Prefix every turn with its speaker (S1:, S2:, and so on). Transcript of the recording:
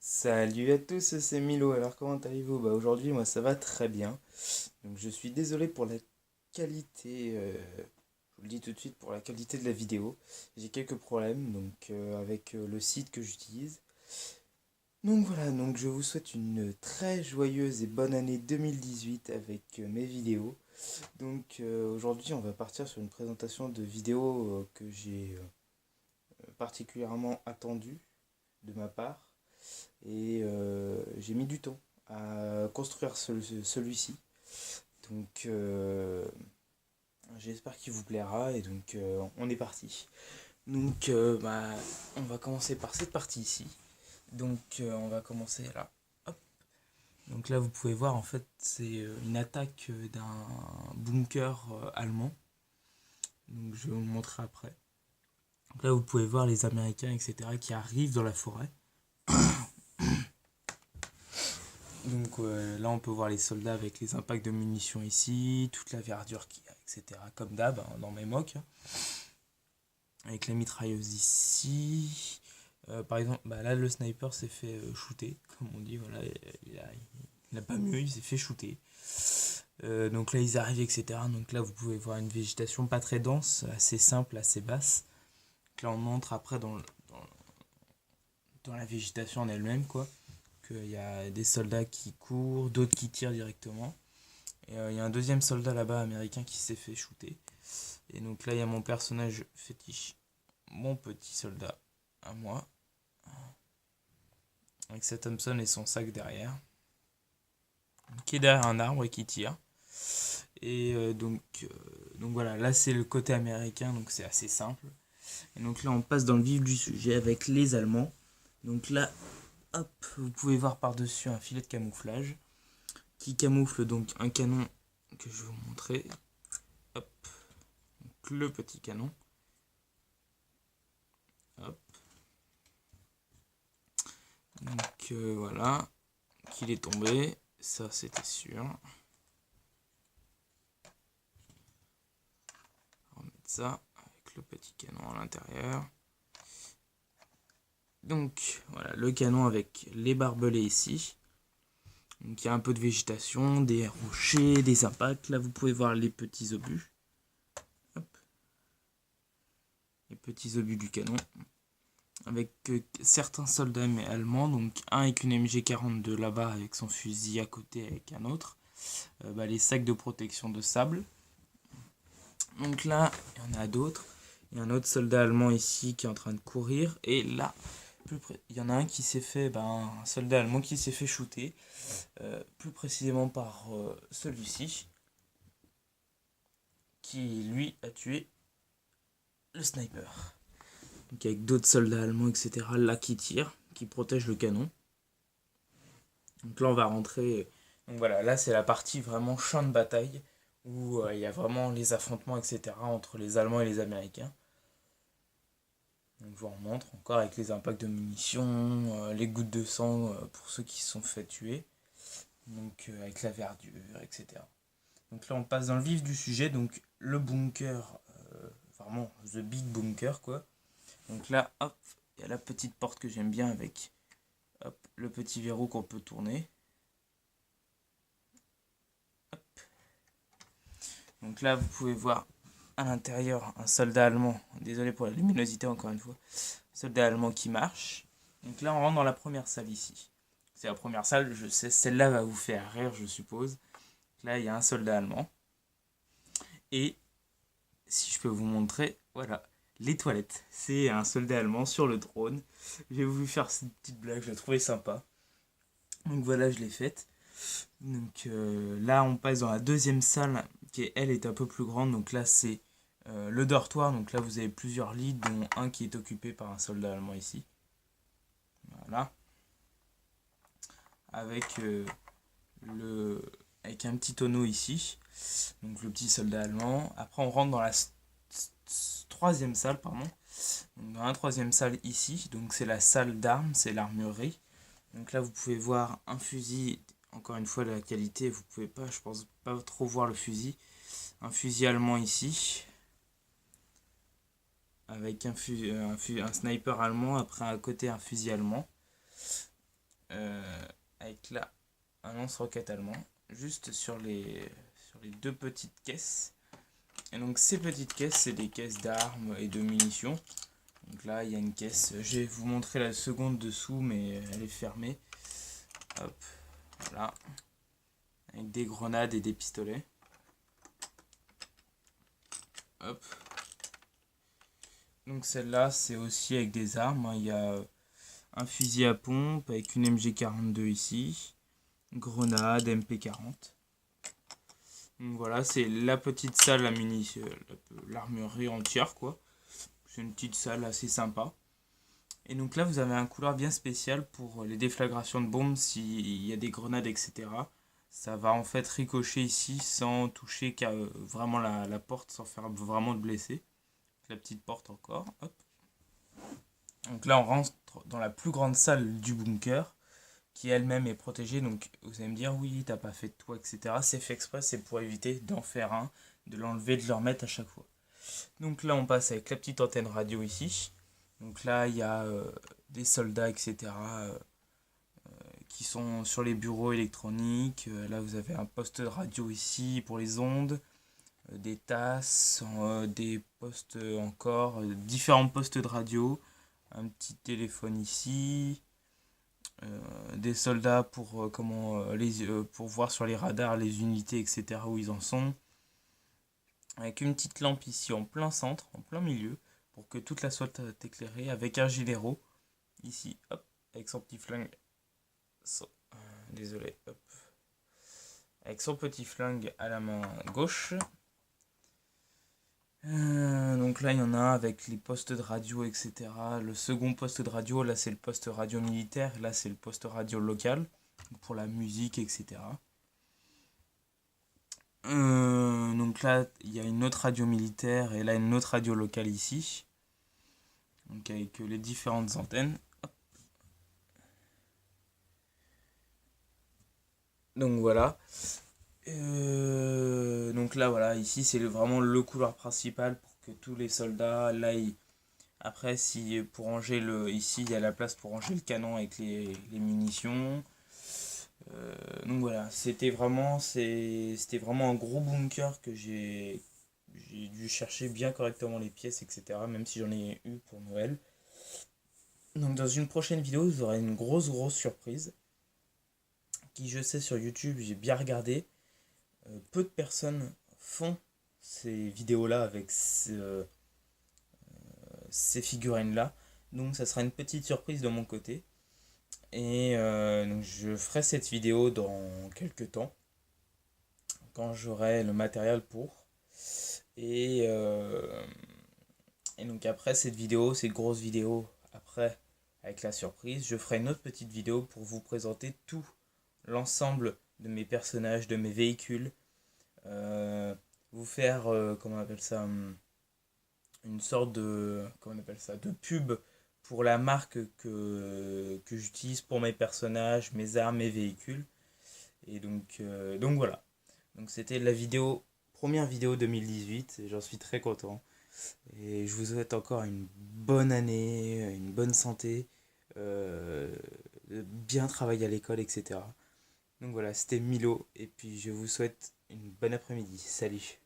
S1: Salut à tous, c'est Milo. Alors comment allez-vous? Aujourd'hui moi ça va très bien. Donc je suis désolé pour la qualité, je vous le dis tout de suite pour la qualité de la vidéo. J'ai quelques problèmes avec le site que j'utilise. Donc voilà, donc je vous souhaite une très joyeuse et bonne année 2018 avec mes vidéos. Aujourd'hui on va partir sur une présentation de vidéos que j'ai particulièrement attendue de ma part. J'ai mis du temps à construire celui-ci. Donc j'espère qu'il vous plaira et on est parti. On va commencer par cette partie ici. On va commencer là. Hop. Donc là vous pouvez voir en fait c'est une attaque d'un bunker allemand. Donc je vais vous le montrer après. Donc là vous pouvez voir les Américains etc. qui arrivent dans la forêt. Là, on peut voir les soldats avec les impacts de munitions ici, toute la verdure qu'il y a, etc. Comme d'hab, hein, dans mes mocks. Avec la mitrailleuse ici. Par exemple, là, le sniper s'est fait shooter, comme on dit. Voilà, il a pas mieux, il s'est fait shooter. Donc là, ils arrivent, etc. Donc là, vous pouvez voir une végétation pas très dense, assez simple, assez basse. Donc là, on entre après dans la végétation en elle-même, quoi. Il y a des soldats qui courent, d'autres qui tirent directement. Et il y a un deuxième soldat là-bas américain qui s'est fait shooter. Et donc là il y a mon personnage fétiche, mon petit soldat à moi, avec sa Thompson et son sac derrière, qui est derrière un arbre et qui tire. Donc voilà, là c'est le côté américain, donc c'est assez simple. Et donc là on passe dans le vif du sujet avec les Allemands. Donc là, hop, vous pouvez voir par-dessus un filet de camouflage qui camoufle donc un canon que je vais vous montrer. Hop, donc le petit canon. Hop. Voilà, qu'il est tombé, ça c'était sûr. On va mettre ça avec le petit canon à l'intérieur. Donc voilà, le canon avec les barbelés ici. Donc il y a un peu de végétation, des rochers, des impacts. Là vous pouvez voir les petits obus. Hop. Les petits obus du canon. Avec certains soldats allemands, donc un avec une MG42 là-bas avec son fusil à côté avec un autre. Les sacs de protection de sable. Donc là, il y en a d'autres. Il y a un autre soldat allemand ici qui est en train de courir. Et là, il y en a un qui s'est fait, un soldat allemand qui s'est fait shooter. Plus précisément par celui-ci. Qui, lui, a tué le sniper. Donc avec d'autres soldats allemands, etc. là qui tirent, qui protègent le canon. Donc là, on va rentrer. Donc voilà, là, c'est la partie vraiment champ de bataille. Où il y a vraiment les affrontements, etc. entre les Allemands et les Américains. Donc je vous remontre encore avec les impacts de munitions, les gouttes de sang pour ceux qui se sont fait tuer. Donc avec la verdure, etc. Donc là on passe dans le vif du sujet, donc le bunker, vraiment the big bunker quoi. Donc là hop, il y a la petite porte que j'aime bien avec hop, le petit verrou qu'on peut tourner. Hop. Donc là vous pouvez voir à l'intérieur un soldat allemand, désolé pour la luminosité encore une fois, soldat allemand qui marche. Donc là on rentre dans la première salle ici. C'est la première salle, je sais, celle-là va vous faire rire je suppose. Là il y a un soldat allemand. Et si je peux vous montrer, voilà, les toilettes. C'est un soldat allemand sur le drone. J'ai voulu faire cette petite blague, je la trouvais sympa. Donc voilà, je l'ai faite. Là on passe dans la deuxième salle qui elle est un peu plus grande. Donc là c'est le dortoir, donc là vous avez plusieurs lits, dont un qui est occupé par un soldat allemand ici. Voilà. Avec, avec un petit tonneau ici. Donc le petit soldat allemand. Après on rentre dans la troisième salle, pardon. Donc, dans la troisième salle ici, donc c'est la salle d'armes, c'est l'armurerie. Donc là vous pouvez voir un fusil, encore une fois la qualité, vous pouvez pas, je pense pas trop voir le fusil. Un fusil allemand ici. Avec un sniper allemand, après à côté un fusil allemand. avec là un lance-roquette allemand, juste sur les deux petites caisses. Et donc ces petites caisses, c'est des caisses d'armes et de munitions. Donc là, il y a une caisse, je vais vous montrer la seconde dessous, mais elle est fermée. Hop, voilà. Avec des grenades et des pistolets. Hop. Donc celle-là, c'est aussi avec des armes. Il y a un fusil à pompe avec une MG42 ici. Grenade, MP40. Donc voilà, c'est la petite salle à munitions, l'armurerie entière quoi. C'est une petite salle assez sympa. Et donc là, vous avez un couloir bien spécial pour les déflagrations de bombes s'il y a des grenades, etc. Ça va en fait ricocher ici sans toucher vraiment la porte, sans faire vraiment de blessés. La petite porte encore. Hop. Donc là, on rentre dans la plus grande salle du bunker, qui elle-même est protégée. Donc vous allez me dire, oui, t'as pas fait de toit, etc. C'est fait exprès, c'est pour éviter d'en faire un, de l'enlever, de le remettre à chaque fois. Donc là, on passe avec la petite antenne radio ici. Donc là, il y a des soldats, etc. Qui sont sur les bureaux électroniques. Là, vous avez un poste de radio ici pour les ondes. Des tasses, des postes encore, différents postes de radio. Un petit téléphone ici. Des soldats pour, pour voir sur les radars les unités, etc. où ils en sont. Avec une petite lampe ici en plein centre, en plein milieu, pour que toute la soit éclairée, avec un gilero ici, hop, avec son petit flingue. Désolé, hop. Avec son petit flingue à la main gauche. Donc là, il y en a un avec les postes de radio, etc. Le second poste de radio, là, c'est le poste radio militaire. Là, c'est le poste radio local, pour la musique, etc. Donc là, il y a une autre radio militaire et là, une autre radio locale ici. Donc avec les différentes antennes. Hop. Donc voilà. Donc là, voilà, ici, c'est vraiment le couloir principal pour que tous les soldats, là, après, si pour ranger ici, il y a la place pour ranger le canon avec les munitions. Donc voilà, c'était vraiment un gros bunker que j'ai dû chercher bien correctement les pièces, etc. Même si j'en ai eu pour Noël. Donc dans une prochaine vidéo, vous aurez une grosse surprise. Qui je sais sur YouTube, j'ai bien regardé. Peu de personnes font ces vidéos-là avec ces figurines-là. Donc ça sera une petite surprise de mon côté. Et donc je ferai cette vidéo dans quelques temps, quand j'aurai le matériel pour. Et, euh, et donc après cette vidéo, cette grosse vidéo, après, avec la surprise, je ferai une autre petite vidéo pour vous présenter tout l'ensemble de mes personnages, de mes véhicules. Vous faire, comment on appelle ça, une sorte de, comment on appelle ça, de pub pour la marque que j'utilise pour mes personnages, mes armes, mes véhicules. Et donc voilà. Donc c'était la première vidéo 2018 et j'en suis très content. Et je vous souhaite encore une bonne année, une bonne santé, de bien travailler à l'école, etc. Donc voilà, c'était Milo et puis je vous souhaite une bonne après-midi. Salut!